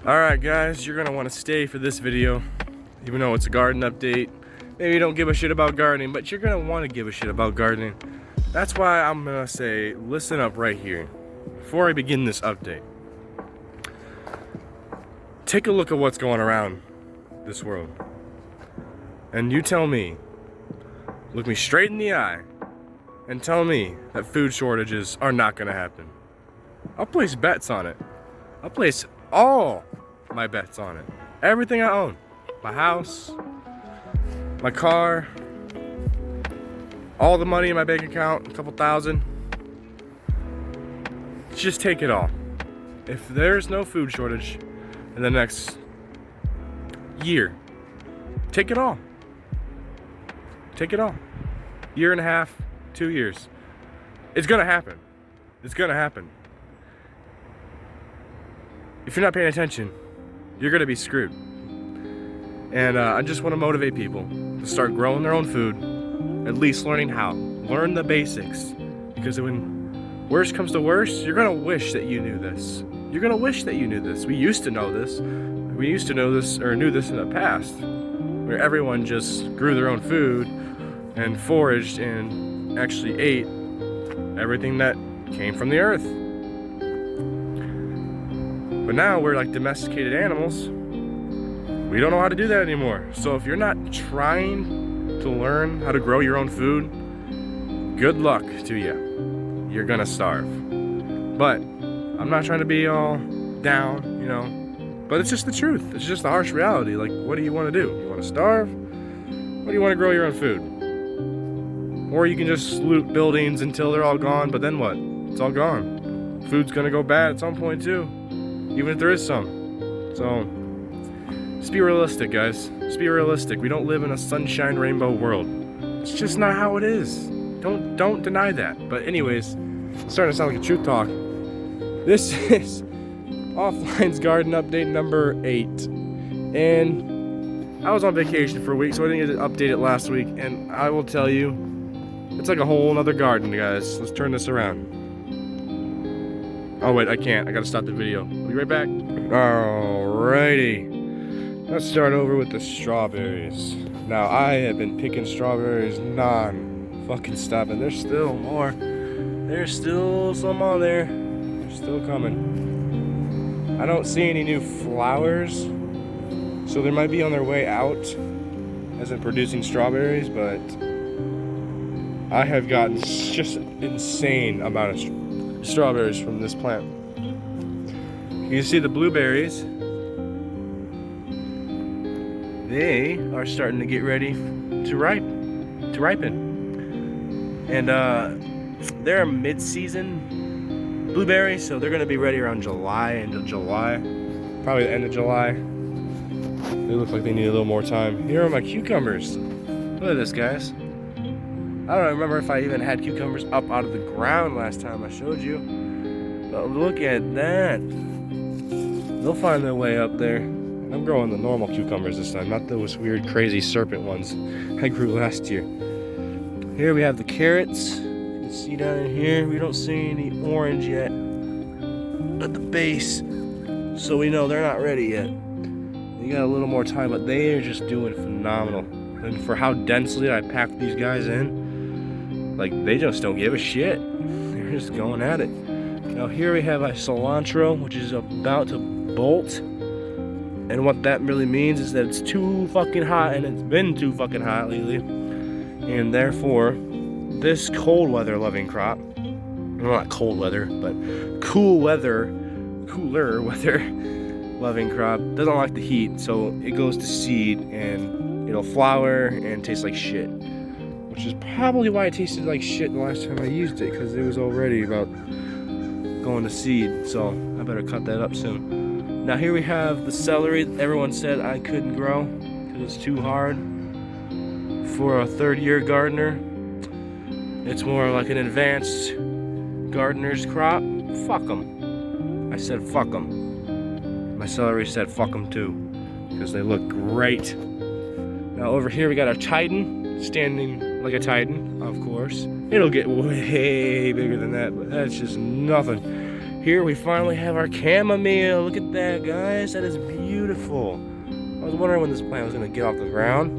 Alright guys, you're gonna want to stay for this video, even though it's a garden update. Maybe you don't give a shit about gardening, but you're gonna want to give a shit about gardening. That's why I'm gonna say, listen up right here. Before I begin this update, take a look at what's going around this world. And you tell me, look me straight in the eye, and tell me that food shortages are not gonna happen. I'll place bets on it. I'll place all my bets on it. Everything I own. My house, my car, all the money in my bank account, a couple thousand. Just take it all. If there's no food shortage in the next year, take it all. Take it all. Year and a half, 2 years. It's gonna happen. It's gonna happen. If you're not paying attention, you're gonna be screwed. And I just want to motivate people to start growing their own food, at least learning how. Learn the basics. Because when worst comes to worst, you're gonna wish that you knew this. You're gonna wish that you knew this. We used to know this. We used to know this, or knew this in the past, where everyone just grew their own food and foraged and actually ate everything that came from the earth. But now we're like domesticated animals. We don't know how to do that anymore. So if you're not trying to learn how to grow your own food, good luck to you. You're gonna starve. But I'm not trying to be all down, you know, but it's just the truth. It's just the harsh reality. Like, what do you want to do? You want to starve? Or do you want to grow your own food? Or you can just loot buildings until they're all gone, but then what? It's all gone. Food's gonna go bad at some point too, even if there is some. So just be realistic, guys. Just be realistic. We don't live in a sunshine rainbow world. It's just not how it is. Don't deny that. But anyways, it's starting to sound like a truth talk. This is Offline's garden update number 8. And I was on vacation for a week, so I didn't get to update it last week. And I will tell you, it's like a whole nother garden, guys. Let's turn this around. Oh wait, I can't. I gotta stop the video. I'll be right back. Alrighty. Let's start over with the strawberries. Now, I have been picking strawberries non-fucking stopping. There's still more. There's still some on there. They're still coming. I don't see any new flowers, so they might be on their way out as in producing strawberries, but I have gotten just an insane amount of strawberries from this plant. You can see the blueberries. They are starting to get ready to ripen. And they're a mid-season blueberry, so they're gonna be ready around end of July, probably the end of July. They look like they need a little more time. Here are my cucumbers. Look at this, guys. I don't remember if I even had cucumbers up out of the ground last time I showed you, but look at that. They'll find their way up there. I'm growing the normal cucumbers this time, not those weird crazy serpent ones I grew last year. Here we have the carrots. You can see down in here, we don't see any orange yet at the base, so we know they're not ready yet. They got a little more time, but they are just doing phenomenal. And for how densely I packed these guys in, like, they just don't give a shit. They're just going at it. Now here we have our cilantro, which is about to bolt. And what that really means is that it's too fucking hot, and it's been too fucking hot lately. And therefore, this cold weather loving crop, well, not cold weather, but cooler weather loving crop, doesn't like the heat, so it goes to seed and it'll flower and taste like shit. Which is probably why it tasted like shit the last time I used it, because it was already about going to seed, so I better cut that up soon. Now here we have the celery that everyone said I couldn't grow because it's too hard for a third-year gardener. It's more like an advanced gardener's crop. Fuck them. I said fuck them. My celery said fuck them too, because they look great. Now over here we got our Titan, standing like a Titan, of course. It'll get way bigger than that, but that's just nothing. Here we finally have our chamomile. Look at that, guys. That is beautiful. I was wondering when this plant was gonna get off the ground.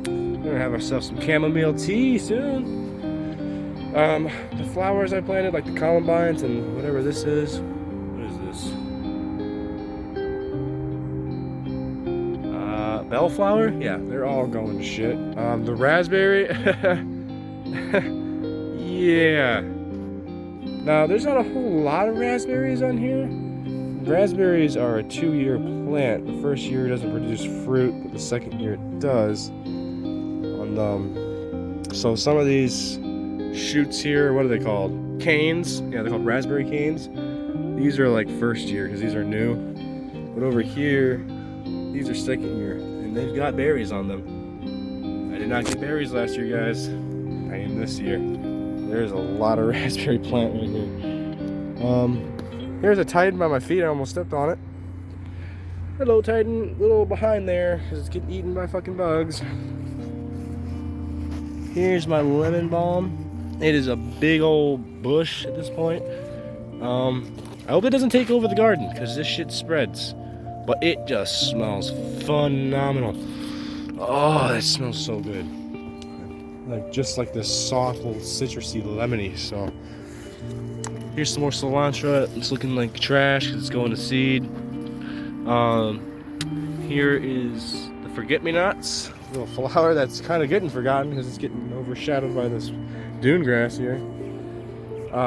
We're gonna have ourselves some chamomile tea soon. The flowers I planted, like the columbines and whatever this is. What is this? Bellflower? Yeah, they're all going to shit. The raspberry. Yeah. Now, there's not a whole lot of raspberries on here. Raspberries are a 2-year plant. The first year doesn't produce fruit, but the second year it does. So some of these shoots here, what are they called? Canes. Yeah, they're called raspberry canes. These are like first year because these are new. But over here, these are second year, and they've got berries on them. I did not get berries last year, guys. I am this year. There's a lot of raspberry plant right here. Here's a Titan by my feet. I almost stepped on it. Hello, Titan. A little behind there because it's getting eaten by fucking bugs. Here's my lemon balm. It is a big old bush at this point. I hope it doesn't take over the garden because this shit spreads. But it just smells phenomenal. Oh, it smells so good. Like just like this soft little citrusy lemony. So here's some more cilantro. It's looking like trash because it's going to seed. Here is the forget-me-nots. Little flower that's kind of getting forgotten because it's getting overshadowed by this dune grass here.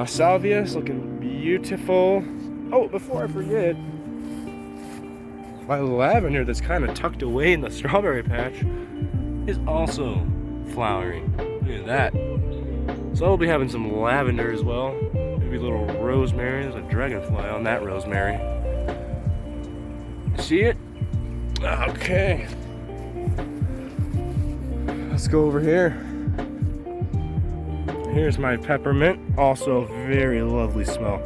Salvia is looking beautiful. Oh, before I forget, my lavender that's kind of tucked away in the strawberry patch is also flowering. Look at that. So I'll be having some lavender as well. Maybe a little rosemary. There's a dragonfly on that rosemary. See it? Okay. Let's go over here. Here's my peppermint. Also very lovely smell.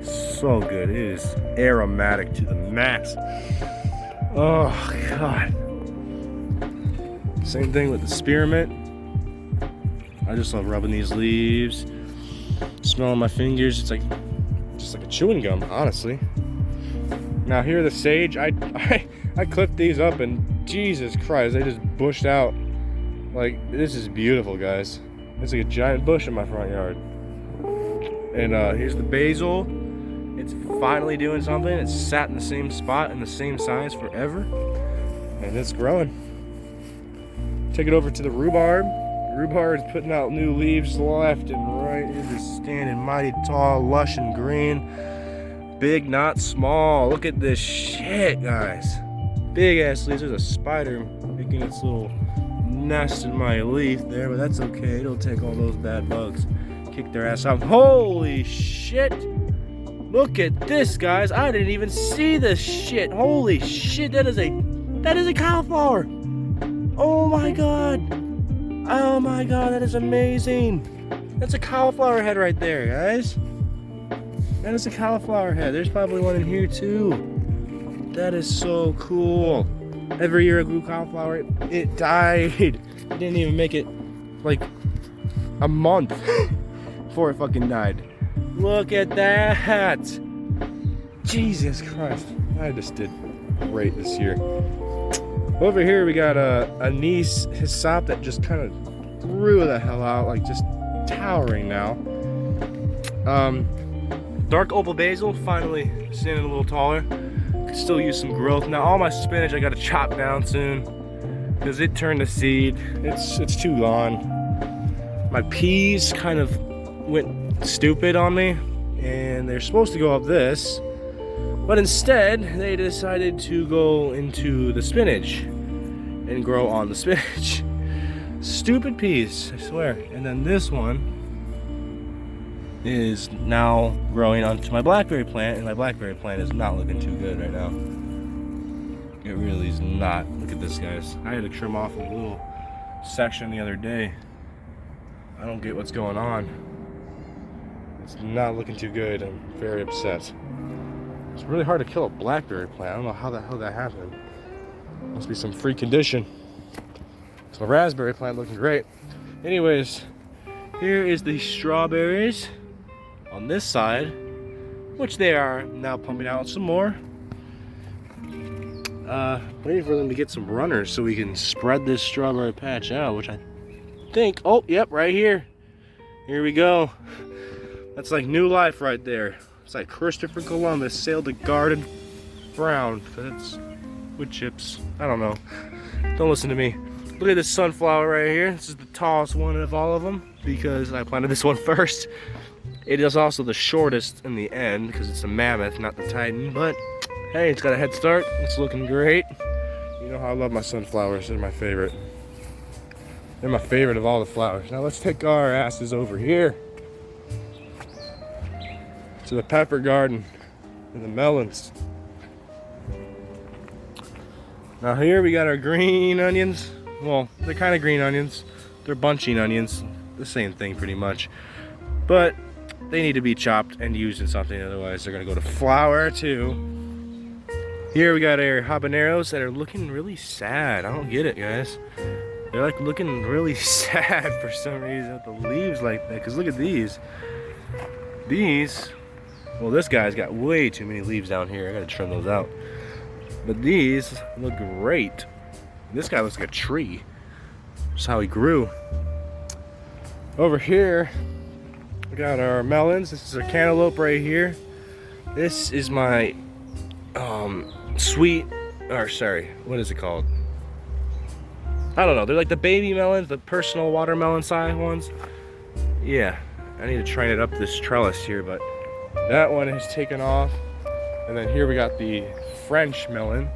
So good. It is aromatic to the max. Oh God. Same thing with the spearmint. I just love rubbing these leaves. Smelling my fingers. It's like just like a chewing gum, honestly. Now here the sage. I clipped these up and Jesus Christ, they just bushed out. Like, this is beautiful, guys. It's like a giant bush in my front yard. And here's the basil. It's finally doing something. It's sat in the same spot and the same size forever. And it's growing. Take it over to the rhubarb. Rhubarb is putting out new leaves left and right. It is standing mighty tall, lush and green. Big, not small. Look at this shit, guys. Big ass leaves. There's a spider making its little nest in my leaf there, but that's okay. It'll take all those bad bugs, kick their ass out. Holy shit! Look at this, guys. I didn't even see this shit. Holy shit! That is a cauliflower. Oh my god! Oh my god! That is amazing. That's a cauliflower head right there, guys. That is a cauliflower head. There's probably one in here too. That is so cool. Every year I grew cauliflower, it died. It didn't even make it like a month before it fucking died. Look at that. Jesus Christ. I just did great this year. Over here we got a anise hyssop that just kind of grew the hell out, like just towering now. Dark opal basil, finally standing a little taller. Could still use some growth. Now all my spinach I gotta chop down soon because it turned to seed. It's too gone. My peas kind of went stupid on me and they're supposed to go up this, but instead they decided to go into the spinach and grow on the spinach. Stupid peas, I swear. And then this one is now growing onto my blackberry plant, and my blackberry plant is not looking too good right now. It really is not. Look at this, guys. I had to trim off a little section the other day. I don't get what's going on. It's not looking too good. I'm very upset. It's really hard to kill a blackberry plant. I don't know how the hell that happened. Must be some freak condition. So raspberry plant looking great. Anyways, here is the strawberries on this side. which they are now pumping out some more. Waiting for them to get some runners so we can spread this strawberry patch out, which I think, oh, yep, right here. Here we go. That's like new life right there. It's like Christopher Columbus sailed the garden brown, because it's wood chips. I don't know. Don't listen to me. Look at this sunflower right here. This is the tallest one of all of them because I planted this one first. It is also the shortest in the end because it's a mammoth, not the titan, but hey, it's got a head start. It's looking great. You know how I love my sunflowers. They're my favorite. They're my favorite of all the flowers. Now let's take our asses over here to the pepper garden and the melons. Now here we got our green onions. Well, they're kind of green onions. They're bunching onions. The same thing pretty much. But they need to be chopped and used in something, otherwise they're gonna go to flour too. Here we got our habaneros that are looking really sad. I don't get it, guys. They're like looking really sad for some reason with the leaves like that. Cause look at these. These, well, this guy's got way too many leaves down here. I gotta trim those out. But these look great. This guy looks like a tree. That's how he grew. Over here, we got our melons. This is a cantaloupe right here. This is my sweet, or sorry, what is it called? I don't know. They're like the baby melons, the personal watermelon size ones. Yeah, I need to train it up this trellis here, but that one has taken off. And then here we got the French melon,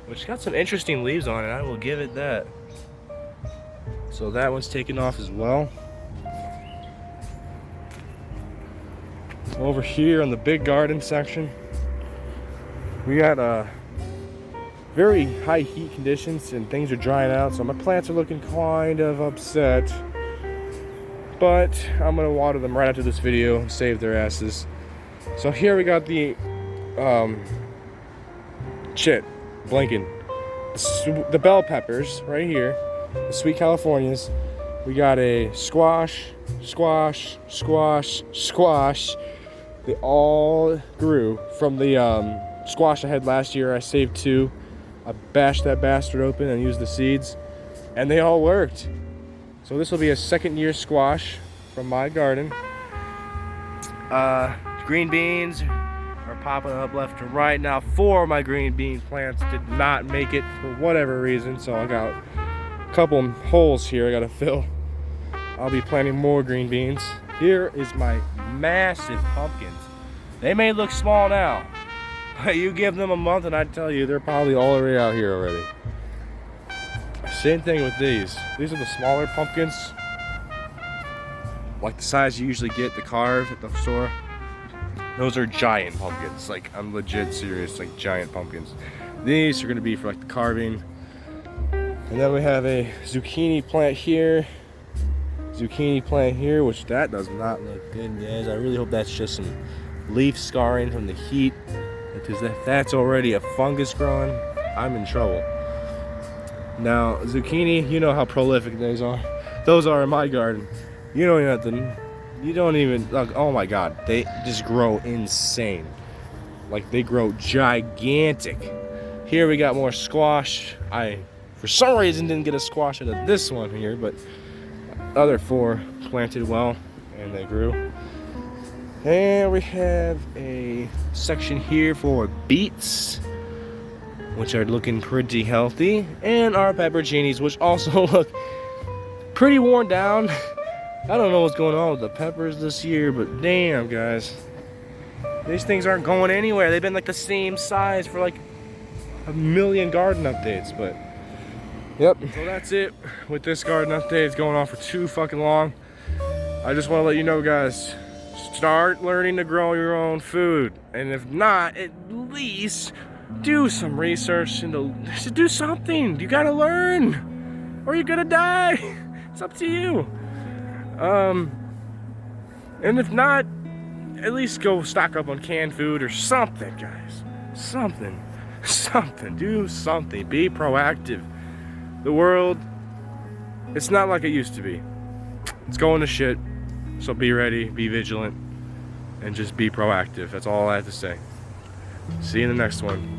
which got some interesting leaves on it. I will give it that. So that one's taken off as well. Over here on the big garden section, we got very high heat conditions and things are drying out, so my plants are looking kind of upset. But I'm gonna water them right after this video and save their asses. So here we got the the bell peppers right here, the sweet Californias. We got a squash. They all grew from the squash I had last year. I saved 2. I bashed that bastard open and used the seeds, and they all worked. So this will be a second-year squash from my garden. Green beans are popping up left and right. Now 4 of my green bean plants did not make it for whatever reason, so I got a couple holes here I gotta fill. I'll be planting more green beans. Here is my massive pumpkins. They may look small now, but you give them a month and I tell you they're probably all the way out here already. Same thing with these. These are the smaller pumpkins, like the size you usually get the carved at the store. Those are giant pumpkins. Like, I'm legit serious, like giant pumpkins. These are gonna be for like the carving. And then we have a zucchini plant here. Which that does not look good, guys. I really hope that's just some leaf scarring from the heat, because if that's already a fungus growing, I'm in trouble. Now, zucchini, you know how prolific those are. Those are in my garden. You know nothing. You don't even, like, oh my god, they just grow insane. Like, they grow gigantic. Here we got more squash. I, for some reason, didn't get a squash out of this one here, but other 4 planted well and they grew. And we have a section here for beets, which are looking pretty healthy, and our pepperoncinis, which also look pretty worn down. I don't know what's going on with the peppers this year, but damn, guys, these things aren't going anywhere. They've been like the same size for like a million garden updates, but yep. So that's it with this garden update. It's going on for too fucking long. I just want to let you know, guys, start learning to grow your own food, and if not, at least do some research into, do something. You gotta learn, or you're gonna die. It's up to you. And if not, at least go stock up on canned food or something, guys. Something. Do something. Be proactive. The world, it's not like it used to be. It's going to shit. So be ready, be vigilant. and just be proactive. That's all I have to say. See you in the next one.